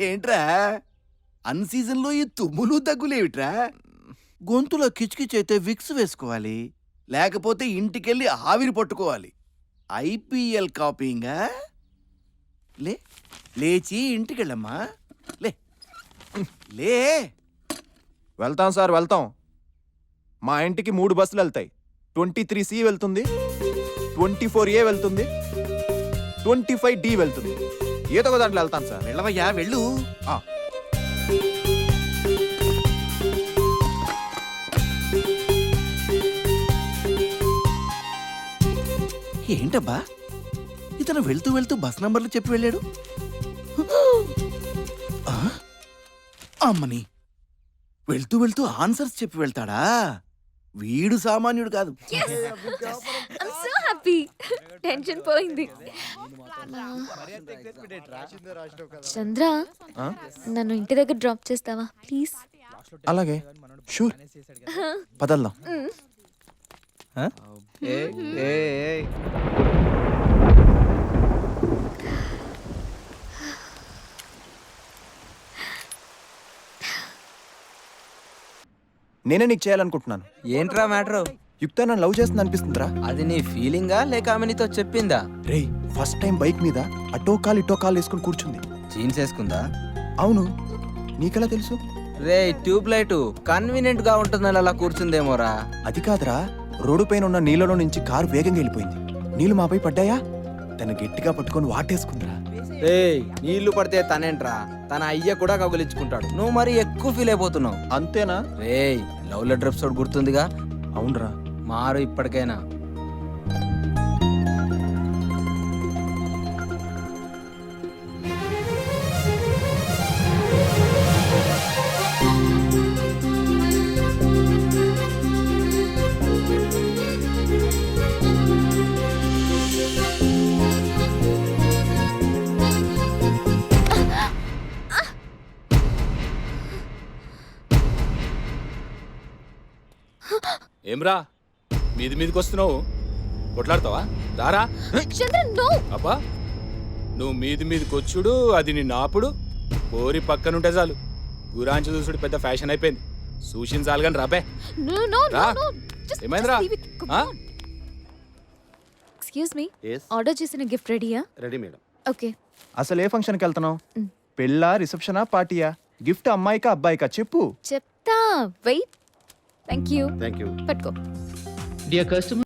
ఏంట్రా అన్ సీజన్ లో ఈ తుమ్ములు దగ్గులేవిట్రా? గొంతులో కిచకిచైతే విక్స్ వేసుకోవాలి, లేకపోతే ఇంటికెళ్ళి ఆవిరి పట్టుకోవాలి. ఐపీఎల్ కాపీంగా? లే లేచి ఇంటికెళ్ళమ్మా, లే లే. వెళ్తాం సార్, వెళ్తాం. మా ఇంటికి 3 బస్సులు వెళ్తాయి. 23C వెళ్తుంది, 24A వెళ్తుంది, 25D వెళ్తుంది. ఏదో ఒక దాంట్లో వెళ్తాను సార్. వెళ్ళవయ్యా, వెళ్ళు. ఏంటబ్బా ఇతను వెళ్తూ వెళ్తూ బస్ నంబర్లు చెప్పి వెళ్ళాడు. ఆ? అమ్మని, వెళ్తూ వెళ్తూ ఆన్సర్స్ చెప్పి వెళ్తాడా? వీడు సామాన్యుడు కాదు. టెన్షన్ పోయింది. చంద్ర, నన్ను ఇంటి దగ్గర డ్రాప్ చేస్తావా ప్లీజ్? అలాగే, షూర్. పదల్దాం. నేనే నీకు చేయాలనుకుంటున్నాను. ఏంట్రా మ్యాటర్? యుక్త నన్ను లవ్ చేస్తుంది అనిపిస్తుందిరా. అది నీ ఫీలింగా లేక ఆమె నీతో చెప్పిందా? రేయ్, ఫస్ట్ టైం బైక్ మీద అటో కాలు వేసుకుని కూర్చుంది. జీన్స్ వేసుకుందా? అవును, నీకెలా తెలుసు? రే ట్యూబ్ లైట్ కన్వీనియంట్ గా ఉంటుందని అలా కూర్చుందేమోరా. అది కాదురా, రోడ్డు పైన ఉన్న నీళ్ళలో నుంచి కారు వేగంగా వెళ్ళిపోయింది. నీళ్లు మాపై పడ్డాయా, తను గట్టిగా పట్టుకొని వాటేసుకుందిరా. రే నీళ్లు పడితే తనేంట్రా, తన అయ్య కూడా కబులించుకుంటాడు. నువ్వు మరి ఎక్కువ ఫీల్ అయిపోతున్నావు. అంతేనా? రే లవ్ లెటర్ ఎపిసోడ్ గుర్తుందిగా? అవునరా. మారు ఇప్పటికైనా. ఏమ్రా మీదికి వస్తున్నావు? కొట్లాడతావా? రారా. అబ్బా నువ్వు మీదికి వచ్చుడు, అది నీ నాపుడు. పోరి పక్కనుంటే చాలు గురాంచి చూసుడు పెద్ద ఫ్యాషన్ అయిపోయింది. సూషిన్ చాలు కానీ రాబే. ఏమైందిరా? ఎక్స్క్యూజ్ మీ, ఆర్డర్ చేసిన గిఫ్ట్ రెడీయా? Ready madam. ఓకే. అసలు ఏ ఫంక్షన్కి వెళ్తున్నావు? పెళ్ళా, రిసెప్షనా, పార్టీయా? గిఫ్ట్ అమ్మాయికా అబ్బాయికా చెప్పు. చెప్తా, wait. Thank you. Thank you. పట్టుకో. Dear customer,